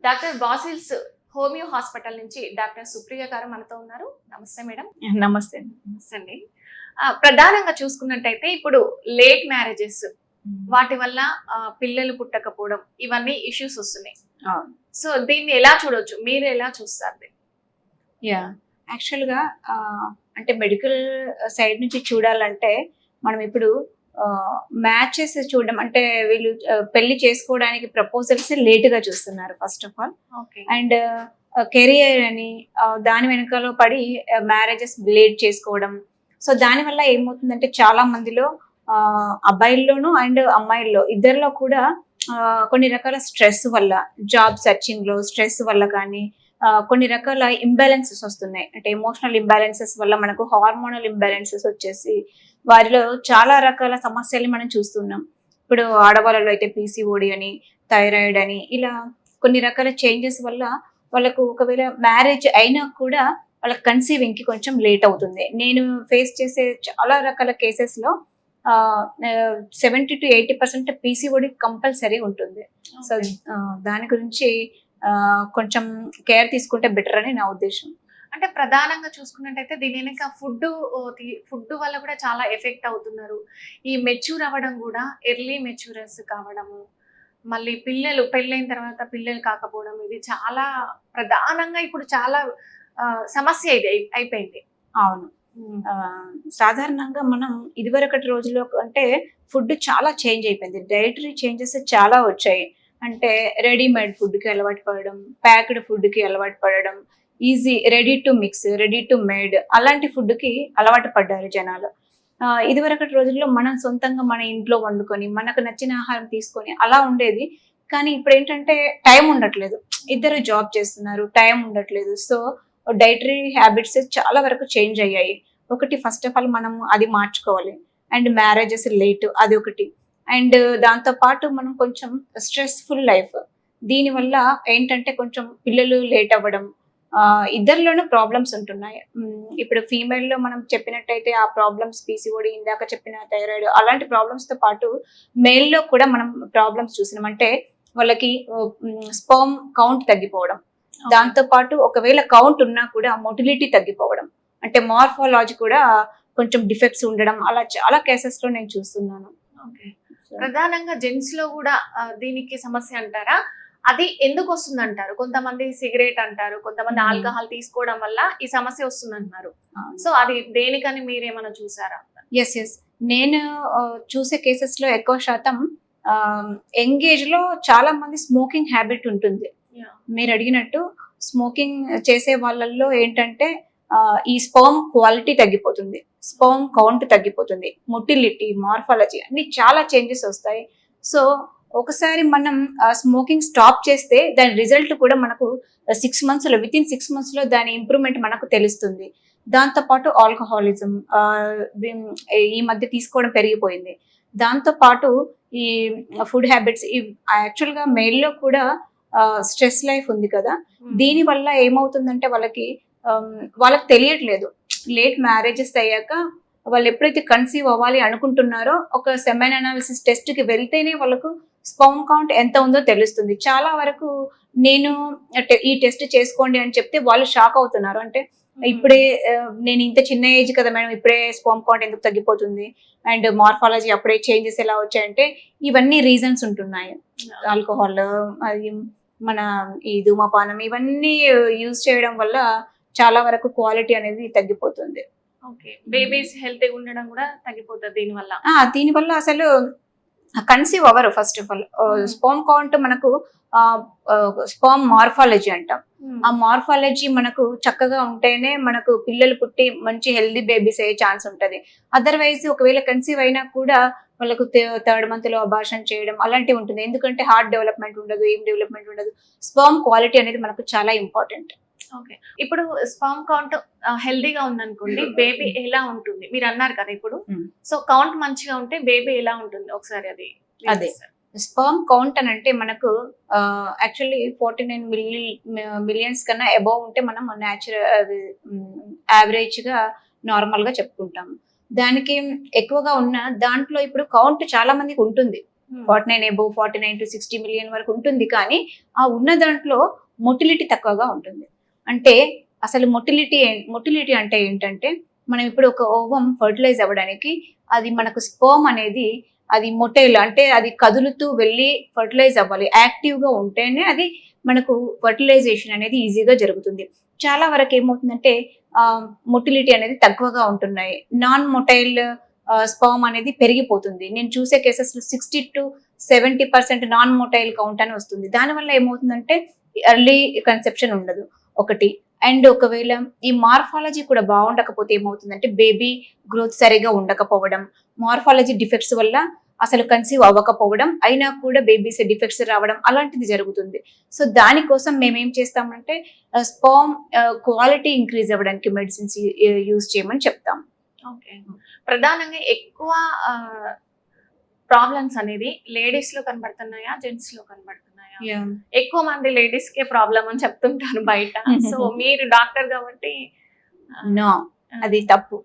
Doctor Basil's homeo hospital నుంచి doctor Supriya గారు మనతో ఉన్నారు. నమస్తే మేడం. నమస్తే. నమస్తే అండి. ప్రధానంగా చూసుకున్నట్టయితే ఇప్పుడు లేట్ మ్యారేజెస్ వాటి వల్ల పిల్లలు పుట్టకపోవడం ఇవన్నీ ఇష్యూస్ వస్తున్నాయి. సో దీన్ని ఎలా చూడొచ్చు, మీరు ఎలా చూస్తారు? యాక్చువల్గా అంటే మెడికల్ సైడ్ నుంచి చూడాలంటే మనం ఇప్పుడు మ్యాచెస్ చూడడం అంటే వీళ్ళు పెళ్లి చేసుకోవడానికి ప్రపోజల్స్ లేటుగా చూస్తున్నారు first of all. And career అని దాని వెనకాల పడి మ్యారేజెస్ లేట్ చేసుకోవడం. సో దానివల్ల ఏమవుతుందంటే చాలా మందిలో అబ్బాయిల్లోనూ అండ్ అమ్మాయిల్లో ఇద్దరిలో కూడా కొన్ని రకాల స్ట్రెస్ వల్ల, జాబ్ సర్చింగ్ లో స్ట్రెస్ వల్ల కానీ కొన్ని రకాల ఇంబ్యాలెన్సెస్ వస్తున్నాయి. అంటే ఎమోషనల్ ఇంబ్యాలెన్సెస్ వల్ల మనకు హార్మోనల్ ఇంబ్యాలెన్సెస్ వచ్చేసి వారిలో చాలా రకాల సమస్యల్ని మనం చూస్తున్నాం. ఇప్పుడు ఆడవాళ్ళలో అయితే పీసీఓడి అని, థైరాయిడ్ అని, ఇలా కొన్ని రకాల చేంజెస్ వల్ల వాళ్ళకు ఒకవేళ మ్యారేజ్ అయినా కూడా వాళ్ళకి కన్సీవింగ్ కి కొంచెం లేట్ అవుతుంది. నేను ఫేస్ చేసే చాలా రకాల కేసెస్ లో 70 to 80% పీసీఓడి కంపల్సరీ ఉంటుంది. సో దాని గురించి కొంచెం కేర్ తీసుకుంటే బెటర్ అని నా ఉద్దేశం. అంటే ప్రధానంగా చూసుకున్నట్టయితే దీని వెనక ఫుడ్ వల్ల కూడా చాలా ఎఫెక్ట్ అవుతున్నారు. ఈ మెచ్యూర్ అవ్వడం కూడా ఎర్లీ మెచ్యూరస్ కావడము, మళ్ళీ పిల్లలు పెళ్ళైన తర్వాత పిల్లలు కాకపోవడం, ఇది చాలా ప్రధానంగా ఇప్పుడు చాలా సమస్య ఇది అయిపోయింది. అవును. సాధారణంగా మనం ఇదివరకటి రోజుల్లో అంటే ఫుడ్ చాలా చేంజ్ అయిపోయింది. డైటరీ చేంజెస్ చాలా వచ్చాయి. అంటే రెడీమేడ్ ఫుడ్కి అలవాటు పడడం, ప్యాక్డ్ ఫుడ్కి అలవాటు పడడం, easy ready to mix, ready to made అలాంటి ఫుడ్కి అలవాటు పడ్డారు జనాలు. ఇదివరకటి రోజుల్లో మనం సొంతంగా మన ఇంట్లో వండుకొని మనకు నచ్చిన ఆహారం తీసుకొని అలా ఉండేది. కానీ ఇప్పుడు ఏంటంటే టైం ఉండట్లేదు, ఇద్దరు జాబ్ చేస్తున్నారు, టైం ఉండట్లేదు. సో డైటరీ హ్యాబిట్స్ చాలా వరకు చేంజ్ అయ్యాయి. ఒకటి ఫస్ట్ ఆఫ్ ఆల్ మనం అది మార్చుకోవాలి. అండ్ మ్యారేజెస్ లేట్, అది ఒకటి. అండ్ దాంతో పాటు మనం కొంచెం స్ట్రెస్ఫుల్ లైఫ్, దీనివల్ల ఏంటంటే కొంచెం పిల్లలు లేట్ అవ్వడం, ఇద్దరిలోనూ ప్రాబ్లమ్స్ ఉంటున్నాయి. ఇప్పుడు ఫీమేల్లో మనం చెప్పినట్టయితే ఆ ప్రాబ్లమ్స్ పీసీఓడి, ఇందాక చెప్పిన థైరాయిడ్, అలాంటి ప్రాబ్లమ్స్ తో పాటు మేల్లో కూడా మనం ప్రాబ్లమ్స్ చూసినాం. అంటే వాళ్ళకి స్పర్మ్ కౌంట్ తగ్గిపోవడం, దాంతో పాటు ఒకవేళ కౌంట్ ఉన్నా కూడా మొటిలిటీ తగ్గిపోవడం, అంటే మార్ఫాలజీ కూడా కొంచెం డిఫెక్ట్స్ ఉండడం, అలా చాలా కేసెస్ లో నేను చూస్తున్నాను. ప్రధానంగా జెంట్స్ లో కూడా దీనికి సమస్య అంటారా? అది ఎందుకు వస్తుంది అంటారు? కొంతమంది సిగరెట్ అంటారు, కొంతమంది ఆల్కహాల్ తీసుకోవడం వల్ల ఈ సమస్య వస్తుంది అంటున్నారు. సో అది దేనికని మీరేమైనా చూసారా? ఎస్, నేను చూసే కేసెస్ లో ఎక్కువ శాతం యంగ్ ఏజ్ లో చాలా మంది స్మోకింగ్ హ్యాబిట్ ఉంటుంది. మీరు అడిగినట్టు స్మోకింగ్ చేసే వాళ్ళల్లో ఏంటంటే ఈ స్పర్మ్ క్వాలిటీ తగ్గిపోతుంది, స్పర్మ్ కౌంట్ తగ్గిపోతుంది, మొటిలిటీ, మార్ఫాలజీ అన్ని చాలా చేంజెస్ వస్తాయి. సో ఒకసారి మనం స్మోకింగ్ స్టాప్ చేస్తే దాని రిజల్ట్ కూడా మనకు 6 months లో, విత్ ఇన్ 6 months లో దాని ఇంప్రూవ్మెంట్ మనకు తెలుస్తుంది. దాంతోపాటు ఆల్కహాలిజం ఈ మధ్య తీసుకోవడం పెరిగిపోయింది. దాంతో పాటు ఈ ఫుడ్ హ్యాబిట్స్, యాక్చువల్గా మెయిల్లో కూడా స్ట్రెస్ లైఫ్ ఉంది కదా, దీని వల్ల ఏమవుతుందంటే వాళ్ళకి తెలియట్లేదు. లేట్ మ్యారేజెస్ అయ్యాక వాళ్ళు ఎప్పుడైతే కన్సీవ్ అవ్వాలి అనుకుంటున్నారో ఒక సెమెన్ అనాలిసిస్ టెస్ట్ కి వెళ్తేనే వాళ్ళకు స్పర్మ్ కౌంట్ ఎంత ఉందో తెలుస్తుంది. చాలా వరకు నేను ఈ టెస్ట్ చేసుకోండి అని చెప్తే వాళ్ళు షాక్ అవుతున్నారు. అంటే ఇప్పుడే నేను ఇంత చిన్న ఏజ్ కదా మేడం, ఇప్పుడే స్పర్మ్ కౌంట్ ఎందుకు తగ్గిపోతుంది, అండ్ మార్ఫాలజీ అప్పుడే చేంజెస్ ఎలా వచ్చాయంటే ఇవన్నీ రీజన్స్ ఉంటున్నాయి. ఆల్కహాల్, అది మన ఈ ధూమపానం, ఇవన్నీ యూజ్ చేయడం వల్ల చాలా వరకు క్వాలిటీ అనేది తగ్గిపోతుంది. బేబీస్ హెల్తీగా ఉండడం కూడా తగ్గిపోతుంది దీనివల్ల. దీనివల్ల అసలు కన్సీవ్ అవ్వరు. First of all sperm count మనకు స్పర్మ్ మార్ఫాలజీ అంటాం. ఆ మార్ఫాలజీ మనకు చక్కగా ఉంటేనే మనకు పిల్లలు పుట్టి మంచి హెల్దీ బేబీస్ అయ్యే ఛాన్స్ ఉంటది. అదర్వైజ్ ఒకవేళ కన్సీవ్ అయినా కూడా వాళ్ళకు 3rd month లో అబార్షన్ చేయడం అలాంటివి ఉంటుంది. ఎందుకంటే హార్ట్ డెవలప్మెంట్ ఉండదు, ఏం డెవలప్మెంట్ ఉండదు. స్పర్మ్ క్వాలిటీ అనేది మనకు చాలా ఇంపార్టెంట్. ఓకే, ఇప్పుడు స్పర్మ్ కౌంట్ హెల్దీగా ఉందనుకోండి, బేబీ ఎలా ఉంటుంది? మీరు అన్నారు కదా ఇప్పుడు. సో కౌంట్ మంచిగా ఉంటే బేబీ ఎలా ఉంటుంది ఒకసారి అది? అదే స్పర్మ్ కౌంట్ అని అంటే మనకు యాక్చువల్లీ 49 millions కన్నా అబౌవ్ ఉంటే మనం న్యాచురల్ యావరేజ్ గా నార్మల్ గా చెప్పుకుంటాం. దానికి ఎక్కువగా ఉన్న దాంట్లో ఇప్పుడు కౌంట్ చాలా మందికి ఉంటుంది. 49 అబోవ్ 49 to 60 మిలియన్ వరకు ఉంటుంది. కానీ ఆ ఉన్న దాంట్లో మొటిలిటీ తక్కువగా ఉంటుంది. అంటే అసలు మొటిలిటీ అంటే ఏంటంటే, మనం ఇప్పుడు ఒక ఓవం ఫర్టిలైజ్ అవ్వడానికి అది మనకు స్పర్మ్ అనేది అది మొటైల్ అంటే అది కదులుతూ వెళ్ళి ఫర్టిలైజ్ అవ్వాలి. యాక్టివ్గా ఉంటేనే అది మనకు ఫర్టిలైజేషన్ అనేది ఈజీగా జరుగుతుంది. చాలా వరకు ఏమవుతుందంటే మొటిలిటీ అనేది తక్కువగా ఉంటున్నాయి. నాన్ మొటైల్ స్పర్మ్ అనేది పెరిగిపోతుంది. నేను చూసే కేసెస్లో 60 to 70% నాన్ మొటైల్ కౌంట్ అని వస్తుంది. దానివల్ల ఏమవుతుందంటే ఎర్లీ కన్సెప్షన్ ఉండదు ఒకటి. అండ్ ఒకవేళ ఈ మార్ఫాలజీ కూడా బాగుండకపోతే ఏమవుతుందంటే బేబీ గ్రోత్ సరిగా ఉండకపోవడం, మార్ఫాలజీ డిఫెక్ట్స్ వల్ల అసలు కన్సీవ్ అవ్వకపోవడం, అయినా కూడా బేబీస్ డిఫెక్ట్స్ రావడం అలాంటిది జరుగుతుంది. సో దానికోసం మేము ఏం చేస్తామంటే స్పర్మ్ క్వాలిటీ ఇంక్రీజ్ అవ్వడానికి మెడిసిన్స్ యూజ్ చేయమని చెప్తాం. ఓకే. ప్రధానంగా ఎక్కువ ప్రాబ్లమ్స్ అనేది లేడీస్ లో కనబడుతున్నాయా, జెంట్స్ లో కనబడుతున్నాయా? ఎక్కువ మంది లేడీస్ కే ప్రాబ్లం అని చెప్తుంటారు బయట. సో మీరు డాక్టర్ కాబట్టి నో, అది తప్పు.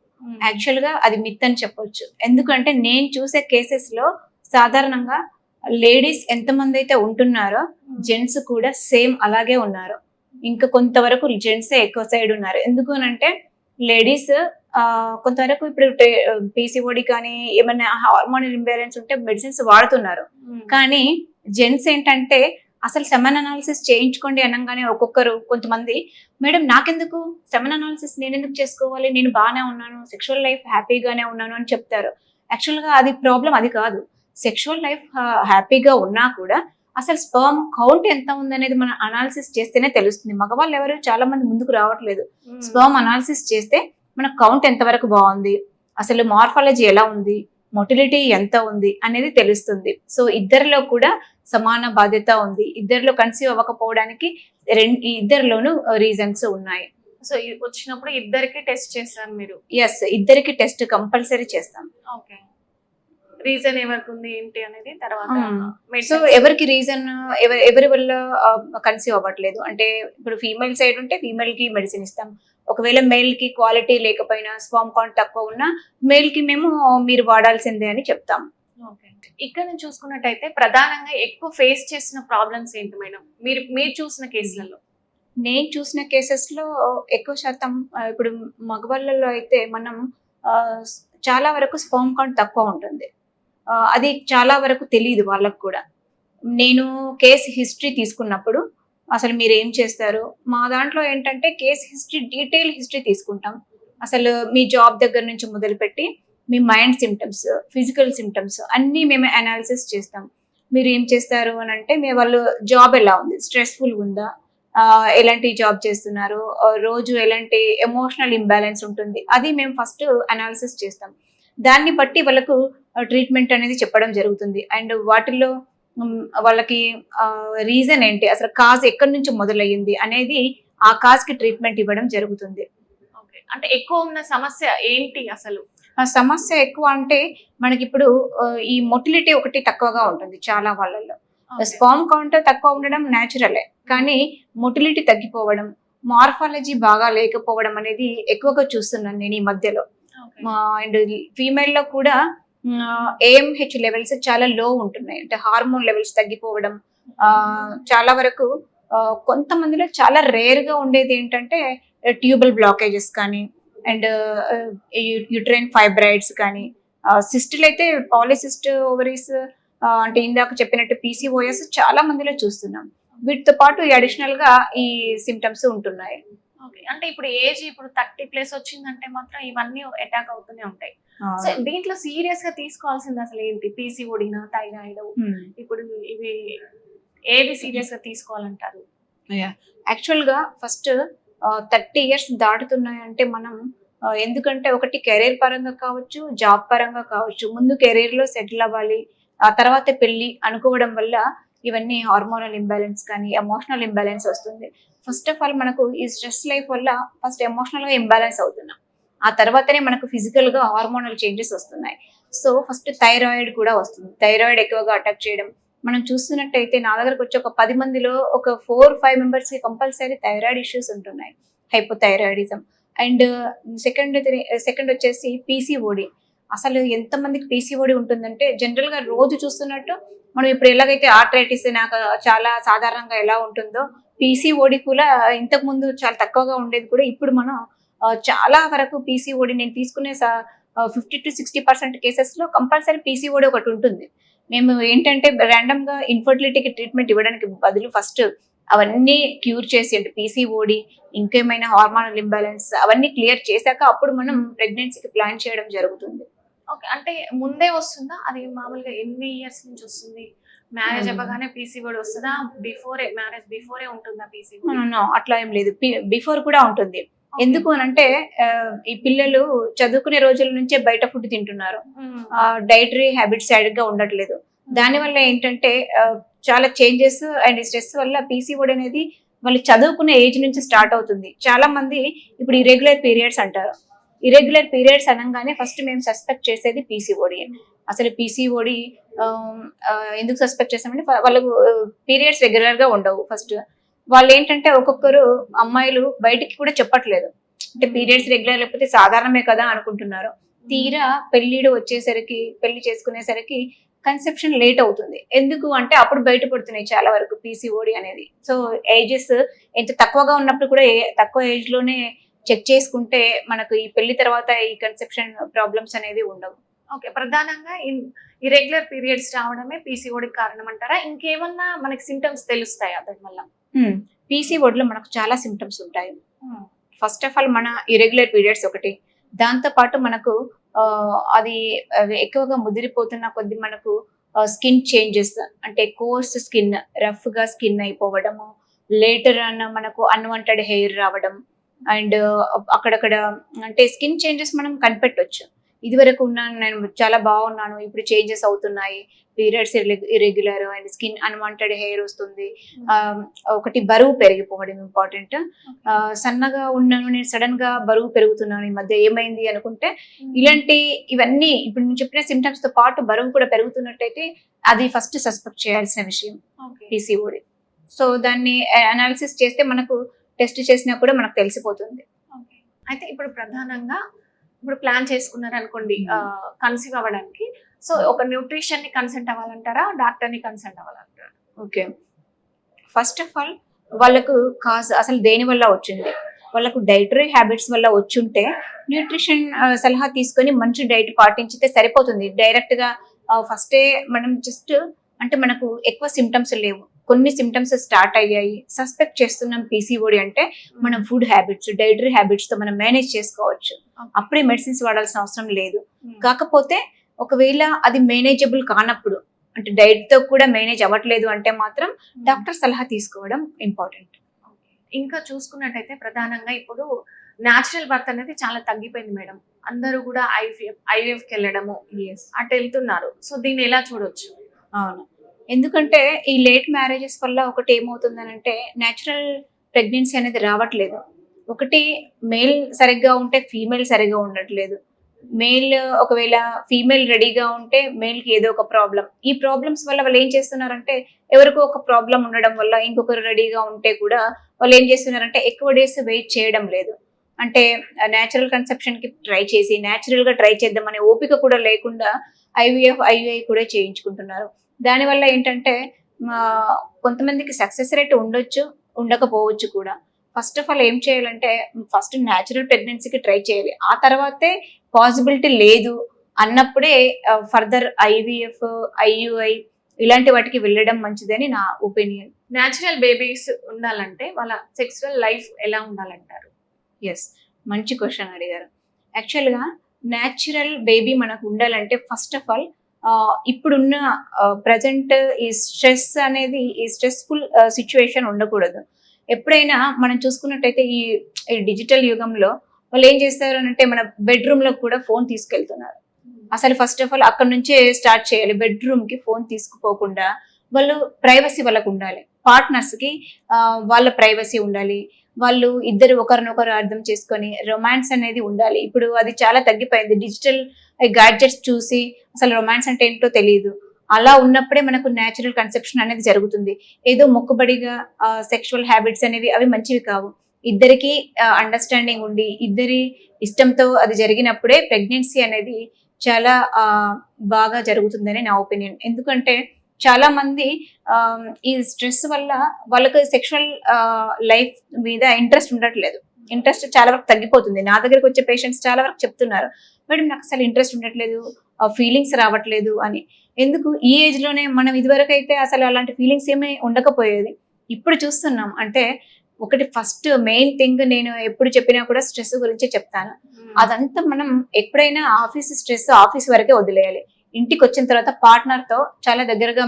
యాక్చువల్ గా అది మిత్ అని చెప్పొచ్చు. ఎందుకంటే నేను చూసే కేసెస్ లో సాధారణంగా లేడీస్ ఎంతమంది అయితే ఉంటున్నారో జెంట్స్ కూడా సేమ్ అలాగే ఉన్నారు. ఇంకా కొంతవరకు జెంట్సే ఎక్కువ సైడ్ ఉన్నారు. ఎందుకు అంటే లేడీస్ కొంతవరకు ఇప్పుడు పీసీఓడి కానీ ఏమైనా హార్మోనల్ ఇంబ్యాలెన్స్ ఉంటే మెడిసిన్స్ వాడుతున్నారు. కానీ జెంట్స్ ఏంటంటే అసలు సెమెన్ అనాలిసిస్ చేయించుకోండి అనగానే ఒక్కొక్కరు కొంతమంది మేడం నాకెందుకు సెమెన్ అనాలిసిస్ నేను ఎందుకు చేసుకోవాలి, నేను బాగానే ఉన్నాను, సెక్షువల్ లైఫ్ హ్యాపీగానే ఉన్నాను అని చెప్తారు. యాక్చువల్గా అది ప్రాబ్లం అది కాదు. సెక్షువల్ లైఫ్ హ్యాపీగా ఉన్నా కూడా అసలు స్పర్మ్ కౌంట్ ఎంత ఉందనేది మనం అనాలిసిస్ చేస్తేనే తెలుస్తుంది. మగవాళ్ళు ఎవరు చాలా మంది ముందుకు రావట్లేదు. స్పర్మ్ అనాలిసిస్ చేస్తే మన కౌంట్ ఎంతవరకు బాగుంది, అసలు మార్ఫాలజీ ఎలా ఉంది, మొటిలిటీ ఎంత ఉంది అనేది తెలుస్తుంది. సో ఇద్దరిలో కూడా సమాన బాధ్యత ఉంది. ఇద్దరిలో కన్సీవ్ అవ్వకపోవడానికి ఇద్దరిలోనూ రీజన్స్ ఉన్నాయి. సో వచ్చినప్పుడు ఇద్దరికి టెస్ట్ చేస్తారు మీరు? ఎస్, ఇద్దరికి టెస్ట్ కంపల్సరీ చేస్తాం. ఓకే. రీజన్ ఎవరికి ఉంది ఏంటి అనేది తర్వాత. సో ఎవరికి రీజన్ ఎవరి వల్ల కన్సీవ్ అవ్వట్లేదు అంటే ఇప్పుడు ఫీమేల్ సైడ్ ఉంటే ఫీమేల్ కి మెడిసిన్ ఇస్తాం. ఒకవేళ మేల్ కి క్వాలిటీ లేకపోయినా స్పర్మ్ కౌంట్ తక్కువ ఉన్నా మేల్ కి మేము మీరు వాడాల్సిందే అని చెప్తాం. ఓకే. ఇక్కడ నుంచి చూసుకున్నట్టయితే ప్రధానంగా ఎక్కువ ఫేస్ చేసిన ప్రాబ్లమ్స్ ఏంటి మేడం మీరు చూసిన కేసులలో? నేను చూసిన కేసెస్ లో ఎక్కువ శాతం ఇప్పుడు మగవాళ్ళలో అయితే మనం చాలా వరకు స్పర్మ్ కౌంట్ తక్కువ ఉంటుంది. అది చాలా వరకు తెలియదు వాళ్ళకు కూడా. నేను కేసు హిస్టరీ తీసుకున్నప్పుడు అసలు మీరు ఏం చేస్తారు, మా దాంట్లో ఏంటంటే కేసు హిస్టరీ డీటెయిల్ హిస్టరీ తీసుకుంటాం. అసలు మీ జాబ్ దగ్గర నుంచి మొదలుపెట్టి మీ మైండ్ సిమ్టమ్స్, ఫిజికల్ సిమ్టమ్స్ అన్నీ మేము అనాలిసిస్ చేస్తాం. మీరు ఏం చేస్తారు అని అంటే మీ వాళ్ళు జాబ్ ఎలా ఉంది, స్ట్రెస్ఫుల్ ఉందా, ఎలాంటి జాబ్ చేస్తున్నారు, రోజు ఎలాంటి ఎమోషనల్ ఇంబ్యాలెన్స్ ఉంటుంది, అది మేము ఫస్ట్ అనాలిసిస్ చేస్తాం. దాన్ని బట్టి వాళ్ళకు ట్రీట్మెంట్ అనేది చెప్పడం జరుగుతుంది. అండ్ వాటిల్లో వాళ్ళకి రీజన్ ఏంటి, అసలు కాజ్ ఎక్కడి నుంచి మొదలయ్యింది అనేది ఆ కాజ్ కి ట్రీట్మెంట్ ఇవ్వడం జరుగుతుంది. అంటే ఎక్కువ ఉన్న సమస్య ఏంటి అసలు? ఆ సమస్య ఎక్కువ అంటే మనకి ఇప్పుడు ఈ మొటిలిటీ ఒకటి తక్కువగా ఉంటుంది చాలా వాళ్ళల్లో. స్పర్మ్ కౌంట్ తక్కువ ఉండడం న్యాచురలే, కానీ మొటిలిటీ తగ్గిపోవడం, మార్ఫాలజీ బాగా లేకపోవడం అనేది ఎక్కువగా చూస్తున్నాను నేను ఈ మధ్యలో. అండ్ ఫీమేల్ లో కూడా AMH లెవెల్స్ చాలా లో ఉంటున్నాయి. అంటే హార్మోన్ లెవెల్స్ తగ్గిపోవడం చాలా వరకు. కొంతమందిలో చాలా రేర్ గా ఉండేది ఏంటంటే ట్యూబల్ బ్లాకేజెస్ కానీ అండ్ యూట్రైన్ ఫైబ్రాయిడ్స్ కానీ, సిస్టులు అయితే పాలిసిస్ట్ ఓవరీస్ అంటే ఇందాక చెప్పినట్టు PCOS చాలా మందిలో చూస్తున్నాం. వీటితో పాటు అడిషనల్ గా ఈ సిమ్టమ్స్ ఉంటున్నాయి. అంటే ఇప్పుడు ఏజ్ ఇప్పుడు 30+ వచ్చిందంటే మాత్రం ఇవన్నీ అటాక్ అవుతూనే ఉంటాయి. సో దీంట్లో సీరియస్ గా తీసుకోవాల్సింది అసలు ఏంటి? PCODనా, థైరాయిడ్? ఇప్పుడు ఇవి ఏది సీరియస్ గా తీసుకోవాలంటారు? యాక్చువల్ గా ఫస్ట్ 30 years దాటుతున్నాయంటే మనం ఎందుకంటే ఒకటి కెరీర్ పరంగా కావచ్చు, జాబ్ పరంగా కావచ్చు, ముందు కెరీర్ లో సెటిల్ అవ్వాలి, ఆ తర్వాత పెళ్లి అనుకోవడం వల్ల ఇవన్నీ హార్మోనల్ ఇంబ్యాలెన్స్ కానీ ఎమోషనల్ ఇంబ్యాలెన్స్ వస్తుంది. ఫస్ట్ ఆఫ్ ఆల్ మనకు ఈ స్ట్రెస్ లైఫ్ వల్ల ఫస్ట్ ఎమోషనల్ గా ఇంబ్యాలెన్స్ అవుతున్నాం, ఆ తర్వాతనే మనకు ఫిజికల్ గా హార్మోనల్ చేంజెస్ వస్తున్నాయి. సో ఫస్ట్ థైరాయిడ్ కూడా వస్తుంది. థైరాయిడ్ ఎక్కువగా అటాక్ చేయడం మనం చూస్తున్నట్టయితే నా దగ్గరకు వచ్చి ఒక 10 మందిలో ఒక 4-5 మెంబర్స్ కి కంపల్సరీ థైరాయిడ్ ఇష్యూస్ ఉంటున్నాయి, హైపోథైరాయిడిజం. అండ్ సెకండ్ వచ్చేసి PCOD. అసలు ఎంతమందికి పీసీఓడి ఉంటుందంటే జనరల్ గా రోజు చూస్తున్నట్టు మనం ఇప్పుడు ఎలాగైతే ఆర్థరైటిస్ నాకు చాలా సాధారణంగా ఎలా ఉంటుందో పీసీఓడి కూడా ఇంతకు ముందు చాలా తక్కువగా ఉండేది కూడా ఇప్పుడు మనం చాలా వరకు పీసీఓడి నేను తీసుకునే 50-60% కేసెస్ లో కంపల్సరీ పీసీఓడి ఒకటి ఉంటుంది. మేము ఏంటంటే ర్యాండమ్ గా ఇన్ఫర్టిలిటీకి ట్రీట్మెంట్ ఇవ్వడానికి బదులు ఫస్ట్ అవన్నీ క్యూర్ చేసి అంటే పీసీఓడి ఇంకేమైనా హార్మోనల్ ఇంబ్యాలెన్స్ అవన్నీ క్లియర్ చేశాక అప్పుడు మనం ప్రెగ్నెన్సీకి ప్లాన్ చేయడం జరుగుతుంది. ఓకే. అంటే ముందే వస్తుందా? అది మామూలుగా ఎన్ని ఇయర్స్ నుంచి వస్తుంది? మ్యారేజ్ అవ్వగానే పీసీఓడి వస్తదా? మ్యారేజ్ బిఫోరే ఉంటుందా పీసీఓడి? అట్లా ఏం లేదు, బిఫోర్ కూడా ఉంటుంది. ఎందుకు అని అంటే ఈ పిల్లలు చదువుకునే రోజుల నుంచే బయట ఫుడ్ తింటున్నారు, డైటరీ హ్యాబిట్స్ సరిగ్గా ఉండట్లేదు. దానివల్ల ఏంటంటే చాలా చేంజెస్ అండ్ స్ట్రెస్ వల్ల పీసీఓడి అనేది వాళ్ళు చదువుకునే ఏజ్ నుంచి స్టార్ట్ అవుతుంది. చాలా మంది ఇప్పుడు ఇర్రెగ్యులర్ పీరియడ్స్ అంటారు. ఇర్రెగ్యులర్ పీరియడ్స్ అనగానే ఫస్ట్ మేము సస్పెక్ట్ చేసేది పీసీఓడి. అసలు పీసీఓడి ఎందుకు సస్పెక్ట్ చేస్తామంటే వాళ్ళకు పీరియడ్స్ రెగ్యులర్ గా ఉండవు. ఫస్ట్ వాళ్ళు ఏంటంటే ఒక్కొక్కరు అమ్మాయిలు బయటికి కూడా చెప్పట్లేదు, అంటే పీరియడ్స్ రెగ్యులర్ లేకపోతే సాధారణమే కదా అనుకుంటున్నారు. తీరా పెళ్లి చేసుకునేసరికి కన్సెప్షన్ లేట్ అవుతుంది. ఎందుకు అంటే అప్పుడు బయటపడుతున్నాయి చాలా వరకు పీసీఓడి అనేది. సో ఏజెస్ ఎంత తక్కువగా ఉన్నప్పుడు కూడా తక్కువ ఏజ్ లోనే చెక్ చేసుకుంటే మనకు ఈ పెళ్లి తర్వాత ఈ కన్సెప్షన్ ప్రాబ్లమ్స్ అనేవి ఉండవు. ఓకే. ప్రధానంగా ఇర్రెగ్యులర్ పీరియడ్స్ రావడమే పీసీఓడి కారణం అంటారా? ఇంకేమన్నా మనకి సింటమ్స్ తెలుస్తాయా దానివల్ల? పీసీఓడిలో మనకు చాలా సిమ్టమ్స్ ఉంటాయి. ఫస్ట్ ఆఫ్ ఆల్ మన ఇర్రెగ్యులర్ పీరియడ్స్ ఒకటి, దాంతో పాటు మనకు అది ఎక్కువగా ముదిరిపోతున్న కొద్ది మనకు స్కిన్ చేంజెస్, అంటే కోర్స్ స్కిన్, రఫ్ గా స్కిన్ అయిపోవడము, లేటర్ అన్న మనకు అన్వాంటెడ్ హెయిర్ రావడం, అండ్ అక్కడక్కడ అంటే స్కిన్ చేంజెస్ మనం కనిపెట్టొచ్చు. ఇది వరకు ఉన్నాను నేను చాలా బాగున్నాను, ఇప్పుడు చేంజెస్ అవుతున్నాయి, periods irregular and skin unwanted hair వస్తుంది. ఒకటి బరువు పెరిగిపోవడం ఇంపార్టెంట్. సన్నగా ఉన్నాను నేను సడన్ గా బరువు పెరుగుతున్నాను ఈ మధ్య ఏమైంది అనుకుంటే ఇవన్నీ ఇప్పుడు నేను చెప్పిన సిమ్టమ్స్ తో పాటు బరువు కూడా పెరుగుతున్నట్టయితే అది ఫస్ట్ సస్పెక్ట్ చేయాల్సిన విషయం పీసీఓడి. సో దాన్ని అనాలిసిస్ చేస్తే మనకు టెస్ట్ చేసినా కూడా మనకు తెలిసిపోతుంది. అయితే ఇప్పుడు ప్రధానంగా ఇప్పుడు ప్లాన్ చేసుకున్నారు అనుకోండి కన్సీవ్ అవ్వడానికి, సో ఒక న్యూట్రిషన్ ని కన్సల్ట్ అవ్వాలంటారా, డాక్టర్ ని కన్సల్ట్ అవ్వాలంటారా? ఓకే, ఫస్ట్ ఆఫ్ ఆల్ వాళ్ళకు అసలు దేని వల్ల వచ్చింది, వాళ్ళకు డైటరీ హ్యాబిట్స్ వల్ల వచ్చుంటే న్యూట్రిషన్ సలహా తీసుకొని మంచి డైట్ పాటించితే సరిపోతుంది. డైరెక్ట్ గా ఫస్టే మనం జస్ట్ అంటే మనకు ఎక్కువ సిమ్టమ్స్ లేవు, కొన్ని సిమ్టమ్స్ స్టార్ట్ అయ్యాయి, సస్పెక్ట్ చేస్తున్నాం పీసీఓడి అంటే మనం ఫుడ్ హ్యాబిట్స్ డైటరీ హ్యాబిట్స్ తో మనం మేనేజ్ చేసుకోవచ్చు. అప్పుడే మెడిసిన్స్ వాడాల్సిన అవసరం లేదు. కాకపోతే ఒకవేళ అది మేనేజబుల్ కానప్పుడు అంటే డైట్ తో కూడా మేనేజ్ అవ్వట్లేదు అంటే మాత్రం డాక్టర్ సలహా తీసుకోవడం ఇంపార్టెంట్. ఇంకా చూసుకున్నట్టయితే ప్రధానంగా ఇప్పుడు న్యాచురల్ బర్త్ అనేది చాలా తగ్గిపోయింది మేడం. అందరూ కూడా ఐవీఎఫ్ కి వెళ్ళడము అటు వెళ్తున్నారు. సో దీన్ని ఎలా చూడొచ్చు? అవును, ఎందుకంటే ఈ లేట్ మ్యారేజెస్ వల్ల ఒకటి ఏమవుతుందనంటే న్యాచురల్ ప్రెగ్నెన్సీ అనేది రావట్లేదు. ఒకటి మేల్ సరిగ్గా ఉంటే ఫీమేల్ సరిగ్గా ఉండట్లేదు. మేల్ ఒకవేళ ఫీమేల్ రెడీగా ఉంటే మేల్ కి ఏదో ఒక ప్రాబ్లం. ఈ ప్రాబ్లమ్స్ వల్ల వాళ్ళు ఏం చేస్తున్నారంటే ఎవరికో ఒక ప్రాబ్లం ఉండడం వల్ల ఇంకొకరు రెడీగా ఉంటే కూడా వాళ్ళు ఏం చేస్తున్నారంటే ఎక్కువ డేస్ వెయిట్ చేయడం లేదు. అంటే న్యాచురల్ కన్సెప్షన్ కి ట్రై చేసి న్యాచురల్ గా ట్రై చేద్దామనే ఓపిక కూడా లేకుండా ఐవీఐ కూడా చేయించుకుంటున్నారు. దానివల్ల ఏంటంటే కొంతమందికి సక్సెస్ రేట్ ఉండొచ్చు, ఉండకపోవచ్చు కూడా. ఫస్ట్ ఆఫ్ ఆల్ ఏం చేయాలంటే ఫస్ట్ న్యాచురల్ ప్రెగ్నెన్సీకి ట్రై చేయాలి. ఆ తర్వాతే పాసిబిలిటీ లేదు అన్నప్పుడే ఫర్దర్ ఐవీఎఫ్, ఐయుఐ ఇలాంటి వాటికి వెళ్ళడం మంచిదని నా ఒపీనియన్. న్యాచురల్ బేబీస్ ఉండాలంటే వాళ్ళ సెక్సువల్ లైఫ్ ఎలా ఉండాలంటారు? ఎస్, మంచి క్వశ్చన్ అడిగారు. యాక్చువల్గా న్యాచురల్ బేబీ మనకు ఉండాలంటే ఫస్ట్ ఆఫ్ ఆల్ ఇప్పుడున్న ప్రజెంట్ ఈ స్ట్రెస్ అనేది ఈ స్ట్రెస్ఫుల్ సిచ్యువేషన్ ఉండకూడదు. ఎప్పుడైనా మనం చూసుకున్నట్టయితే ఈ డిజిటల్ యుగంలో వాళ్ళు ఏం చేస్తారు అంటే మన బెడ్రూమ్ లో కూడా ఫోన్ తీసుకెళ్తున్నారు. అసలు ఫస్ట్ ఆఫ్ ఆల్ అక్కడ నుంచే స్టార్ట్ చేయాలి. బెడ్రూమ్ కి ఫోన్ తీసుకుపోకుండా వాళ్ళు ప్రైవసీ వాళ్ళకు ఉండాలి. పార్ట్నర్స్ కి వాళ్ళ ప్రైవసీ ఉండాలి. వాళ్ళు ఇద్దరు ఒకరినొకరు అర్థం చేసుకొని రొమాన్స్ అనేది ఉండాలి. ఇప్పుడు అది చాలా తగ్గిపోయింది. డిజిటల్ గ్యాడ్జెట్స్ చూసి అసలు రొమాన్స్ అంటే ఏంటో తెలియదు. అలా ఉన్నప్పుడే మనకు న్యాచురల్ కన్సెప్షన్ అనేది జరుగుతుంది. ఏదో మొక్కుబడిగా సెక్షువల్ హ్యాబిట్స్ అనేవి అవి మంచివి కావు. ఇద్దరికి అండర్స్టాండింగ్ ఉండి ఇద్దరి ఇష్టంతో అది జరిగినప్పుడే ప్రెగ్నెన్సీ అనేది చాలా బాగా జరుగుతుందని నా ఒపీనియన్. ఎందుకంటే చాలా మంది ఈ స్ట్రెస్ వల్ల వాళ్ళకి సెక్షువల్ లైఫ్ మీద ఇంట్రెస్ట్ ఉండట్లేదు. ఇంట్రెస్ట్ చాలా వరకు తగ్గిపోతుంది. నా దగ్గరకు వచ్చే పేషెంట్స్ చాలా వరకు చెప్తున్నారు, మేడం నాకు అసలు ఇంట్రెస్ట్ ఉండట్లేదు, ఫీలింగ్స్ రావట్లేదు అని. ఎందుకు ఈ ఏజ్ లోనే మనం ఇదివరకు అయితే అసలు అలాంటి ఫీలింగ్స్ ఏమీ ఉండకపోయేది. ఇప్పుడు చూస్తున్నాం. అంటే ఒకటి ఫస్ట్ మెయిన్ థింగ్ నేను ఎప్పుడు చెప్పినా కూడా స్ట్రెస్ గురించి చెప్తాను. అదంతా మనం ఎప్పుడైనా ఆఫీస్ స్ట్రెస్ ఆఫీస్ వరకే వదిలేయాలి. ఇంటికి వచ్చిన తర్వాత పార్ట్నర్ తో చాలా దగ్గరగా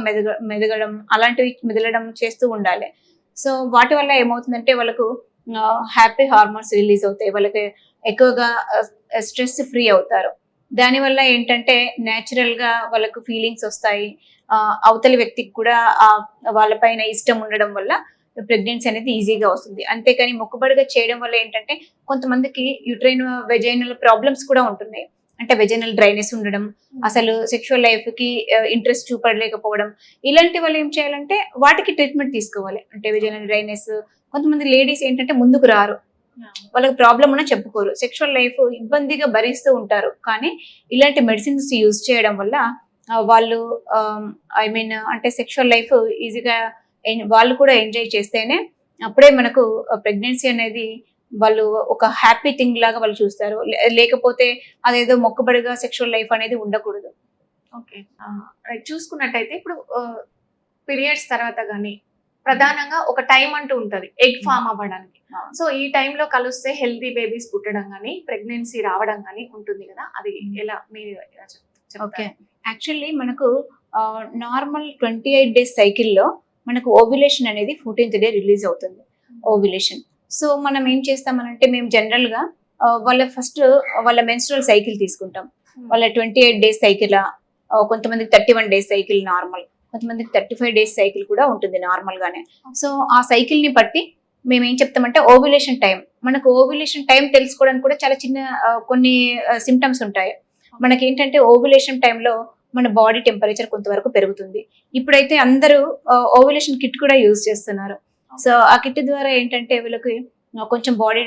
మెదగడం అలాంటివి మెదలడం చేస్తూ ఉండాలి. సో వాటి వల్ల ఏమవుతుందంటే వాళ్ళకు హ్యాపీ హార్మోన్స్ రిలీజ్ అవుతాయి, వాళ్ళకి ఎక్కువగా స్ట్రెస్ ఫ్రీ అవుతారు. దానివల్ల ఏంటంటే నేచురల్ గా వాళ్ళకు ఫీలింగ్స్ వస్తాయి. అవతలి వ్యక్తికి కూడా వాళ్ళపైన ఇష్టం ఉండడం వల్ల ప్రెగ్నెన్సీ అనేది ఈజీగా వస్తుంది. అంతేకాని మొక్కుబడిగా చేయడం వల్ల ఏంటంటే కొంతమందికి యూట్రైన్ వెజైనల్ ప్రాబ్లమ్స్ కూడా ఉంటున్నాయి. అంటే వెజైనల్ డ్రైనెస్ ఉండడం, అసలు సెక్షువల్ లైఫ్ కి ఇంట్రెస్ట్ చూపడలేకపోవడం, ఇలాంటి వాళ్ళు ఏం చేయాలంటే వాటికి ట్రీట్మెంట్ తీసుకోవాలి. అంటే వెజైనల్ డ్రైనెస్, కొంతమంది లేడీస్ ఏంటంటే ముందుకు రారు, వాళ్ళకి ప్రాబ్లం ఉన్నా చెప్పుకోరు, సెక్షువల్ లైఫ్ ఇబ్బందిగా భరిస్తూ ఉంటారు. కానీ ఇలాంటి మెడిసిన్స్ యూజ్ చేయడం వల్ల వాళ్ళు అంటే సెక్షువల్ లైఫ్ ఈజీగా వాళ్ళు కూడా ఎంజాయ్ చేస్తేనే అప్పుడే మనకు ప్రెగ్నెన్సీ అనేది వాళ్ళు ఒక హ్యాపీ థింగ్ లాగా వాళ్ళు చూస్తారు. లేకపోతే అదేదో మొక్కుబడిగా సెక్షువల్ లైఫ్ అనేది ఉండకూడదు. ఓకే, చూసుకున్నట్టయితే ఇప్పుడు పీరియడ్స్ తర్వాత కానీ ప్రధానంగా ఒక టైం అంటూ ఉంటది ఎగ్ ఫామ్ అవ్వడానికి. సో ఈ టైంలో కలిస్తే హెల్తీ బేబీస్ పుట్టడం కానీ ప్రెగ్నెన్సీ రావడం కానీ ఉంటుంది కదా, అది ఎలా మీరు ఓకే, యాక్చువల్లీ మనకు నార్మల్ 28 days సైకిల్లో మనకు ఓవ్యులేషన్ అనేది 14th day రిలీజ్ అవుతుంది. ఓవ్యులేషన్. సో మనం ఏం చేస్తామనంటే మేము జనరల్ గా వాళ్ళ మెన్స్ట్రువల్ సైకిల్ తీసుకుంటాం. వాళ్ళ 28 days సైకిల్, కొంతమందికి 31 days సైకిల్ నార్మల్, కొంతమందికి 35 days సైకిల్ కూడా ఉంటుంది నార్మల్ గానే. సో ఆ సైకిల్ ని బట్టి మేము ఏం చెప్తామంటే ఓవ్యులేషన్ టైం, మనకు ఓవ్యులేషన్ టైం తెలుసుకోవడానికి కూడా చాలా చిన్న కొన్ని సిమ్టమ్స్ ఉంటాయి. మనకి ఏంటంటే ఓవ్యులేషన్ టైంలో మన బాడీ టెంపరేచర్ కొంతవరకు పెరుగుతుంది. ఇప్పుడైతే అందరూ ఓవ్యులేషన్ కిట్ కూడా యూజ్ చేస్తున్నారు. సో ఆ కిట్ ద్వారా ఏంటంటే వీళ్ళకి కొంచెం బాడీ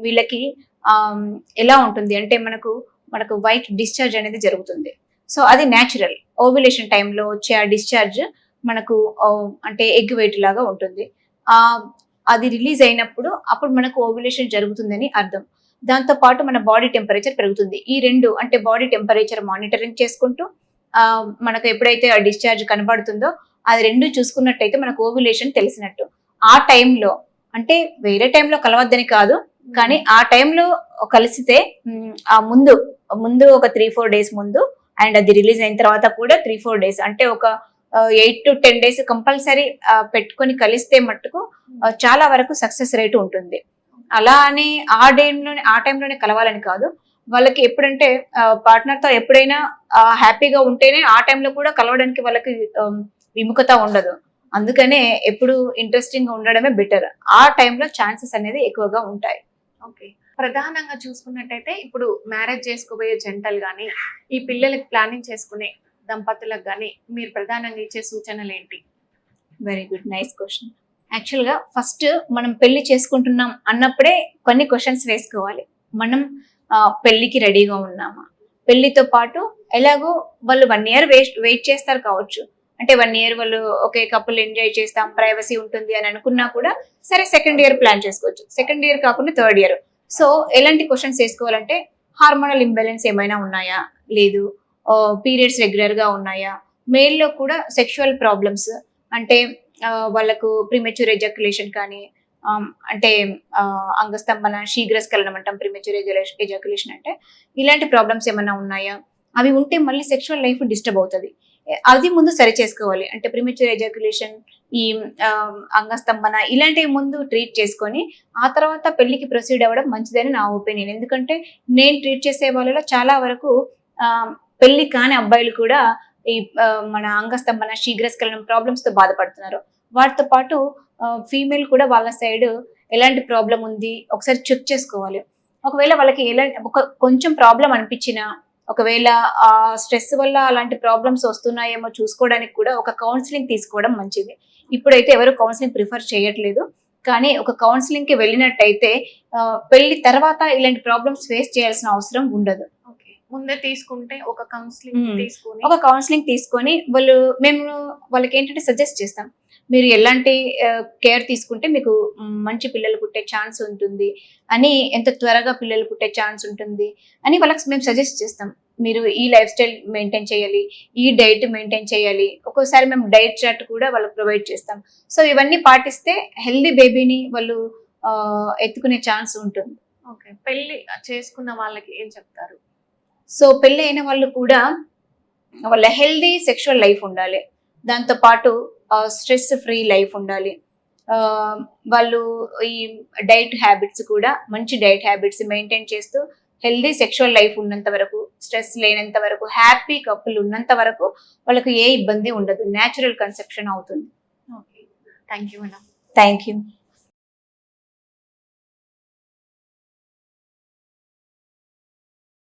వీళ్ళకి ఎలా ఉంటుంది అంటే మనకు వైట్ డిశ్చార్జ్ అనేది జరుగుతుంది. సో అది న్యాచురల్. ఓవ్యులేషన్ టైంలో వచ్చే ఆ డిశ్చార్జ్ మనకు అంటే ఎగ్ వెయిట్ లాగా ఉంటుంది. అది రిలీజ్ అయినప్పుడు అప్పుడు మనకు ఓవ్యులేషన్ జరుగుతుందని అర్థం. దాంతో పాటు మన బాడీ టెంపరేచర్ పెరుగుతుంది. ఈ రెండు అంటే బాడీ టెంపరేచర్ మానిటరింగ్ చేసుకుంటూ మనకు ఎప్పుడైతే ఆ డిశ్చార్జ్ కనబడుతుందో అది రెండు చూసుకున్నట్టయితే మనకు ఓవ్యులేషన్ తెలిసినట్టు. ఆ టైంలో అంటే వేరే టైంలో కలవద్దని కాదు, కానీ ఆ టైంలో కలిసితే ఆ ముందు ఒక 3-4 days ముందు, అండ్ అది రిలీజ్ అయిన తర్వాత కూడా 3-4 days అంటే ఒక 8 to 10 days కంపల్సరీ పెట్టుకొని కలిస్తే మట్టుకు చాలా వరకు సక్సెస్ రేట్ ఉంటుంది. అలా అని ఆ టైంలోనే కలవాలని కాదు, వాళ్ళకి ఎప్పుడంటే పార్ట్నర్ తో ఎప్పుడైనా హ్యాపీగా ఉంటేనే ఆ టైంలో కూడా కలవడానికి వాళ్ళకి విముఖత ఉండదు. అందుకనే ఎప్పుడు ఇంట్రెస్టింగ్ గా ఉండడమే బెటర్. ఆ టైంలో ఛాన్సెస్ అనేది ఎక్కువగా ఉంటాయి. ఓకే, ప్రధానంగా చూసుకున్నట్టయితే ఇప్పుడు మ్యారేజ్ చేసుకోబోయే జంటలు కానీ ఈ పిల్లలకి ప్లానింగ్ చేసుకునే దంపతులకు కానీ మీరు ప్రధానంగా ఇచ్చే సూచనలు ఏంటి? Very good, nice question. Actual గా ఫస్ట్ మనం పెళ్లి చేసుకుంటున్నాం అన్నప్పుడే కొన్ని క్వశ్చన్స్ వేసుకోవాలి. మనం పెళ్లికి రెడీగా ఉన్నామా? పెళ్లితో పాటు ఎలాగో వాళ్ళు 1 year వెయిట్ చేస్తారు కావచ్చు. అంటే 1 year వాళ్ళు ఒకే కపుల్ ఎంజాయ్ చేస్తాం, ప్రైవసీ ఉంటుంది అని అనుకున్నా కూడా సరే సెకండ్ ఇయర్ ప్లాన్ చేసుకోవచ్చు. సెకండ్ ఇయర్ కాకుండా 3rd year. సో ఎలాంటి క్వశ్చన్స్ వేసుకోవాలంటే హార్మోనల్ ఇంబ్యాలెన్స్ ఏమైనా ఉన్నాయా, లేదు పీరియడ్స్ రెగ్యులర్ గా ఉన్నాయా, మేల్ లో కూడా సెక్షువల్ ప్రాబ్లమ్స్ అంటే వాళ్ళకు ప్రీమెచ్యూర్ ఎజాక్యులేషన్ కానీ అంటే అంగస్తంభన శీఘ్రస్ఖలనం అంటాం, ప్రీమెచ్యూర్ ఎజాక్యులేషన్ అంటే ఇలాంటి ప్రాబ్లమ్స్ ఏమైనా ఉన్నాయా, అవి ఉంటే మళ్ళీ సెక్షువల్ లైఫ్ డిస్టర్బ్ అవుతుంది. అది ముందు సరి చేసుకోవాలి. అంటే ప్రీమెచ్యూర్ ఎజాక్యులేషన్, ఈ అంగస్తంభన ఇలాంటివి ముందు ట్రీట్ చేసుకొని ఆ తర్వాత పెళ్లికి ప్రొసీడ్ అవ్వడం మంచిదని నా ఒపీనియన్. ఎందుకంటే నేను ట్రీట్ చేసే వాళ్ళలో చాలా వరకు పెళ్లి కాని అబ్బాయిలు కూడా ఈ మన అంగస్తంభన శీఘ్రస్ఖలనం ప్రాబ్లమ్స్ తో బాధపడుతున్నారు. వాటితో పాటు ఫీమేల్ కూడా వాళ్ళ సైడ్ ఎలాంటి ప్రాబ్లం ఉంది ఒకసారి చెక్ చేసుకోవాలి. ఒకవేళ వాళ్ళకి కొంచెం ప్రాబ్లం అనిపించినా, ఒకవేళ ఆ స్ట్రెస్ వల్ల అలాంటి ప్రాబ్లమ్స్ వస్తున్నాయేమో చూసుకోవడానికి కూడా ఒక కౌన్సిలింగ్ తీసుకోవడం మంచిది. ఇప్పుడైతే ఎవరు కౌన్సిలింగ్ ప్రిఫర్ చేయట్లేదు, కానీ ఒక కౌన్సిలింగ్ కి వెళ్ళినట్టయితే పెళ్లి తర్వాత ఇలాంటి ప్రాబ్లమ్స్ ఫేస్ చేయాల్సిన అవసరం ఉండదు. ఓకే, ముందే తీసుకుంటే ఒక కౌన్సిలింగ్ తీసుకొని ఒక కౌన్సిలింగ్ తీసుకొని మేము వాళ్ళకి ఏంటంటే సజెస్ట్ చేస్తాం, మీరు ఎలాంటి కేర్ తీసుకుంటే మీకు మంచి పిల్లలు పుట్టే ఛాన్స్ ఉంటుంది అని, ఎంత త్వరగా పిల్లలు పుట్టే ఛాన్స్ ఉంటుంది అని వాళ్ళకి మేము సజెస్ట్ చేస్తాం. మీరు ఈ లైఫ్ స్టైల్ మెయింటైన్ చేయాలి, ఈ డైట్ మెయింటైన్ చేయాలి. ఒక్కోసారి మేము డైట్ చార్ట్ కూడా వాళ్ళకి ప్రొవైడ్ చేస్తాం. సో ఇవన్నీ పాటిస్తే హెల్దీ బేబీని వాళ్ళు ఎత్తుకునే ఛాన్స్ ఉంటుంది. ఓకే, పెళ్లి చేసుకున్న వాళ్ళకి ఏం చెప్తారు? సో పెళ్లి అయిన వాళ్ళు కూడా వాళ్ళ హెల్దీ సెక్షువల్ లైఫ్ ఉండాలి, దాంతో పాటు స్ట్రెస్ ఫ్రీ లైఫ్ ఉండాలి. వాళ్ళు ఈ డైట్ హ్యాబిట్స్ కూడా మంచి డైట్ హ్యాబిట్స్ మెయింటైన్ చేస్తూ హెల్దీ సెక్షువల్ లైఫ్ ఉన్నంత వరకు, స్ట్రెస్ లేనంత వరకు, హ్యాపీ కపుల్ ఉన్నంత వరకు వాళ్ళకు ఏ ఇబ్బంది ఉండదు, న్యాచురల్ కన్సెప్షన్ అవుతుంది. Okay, thank you madam. Thank you.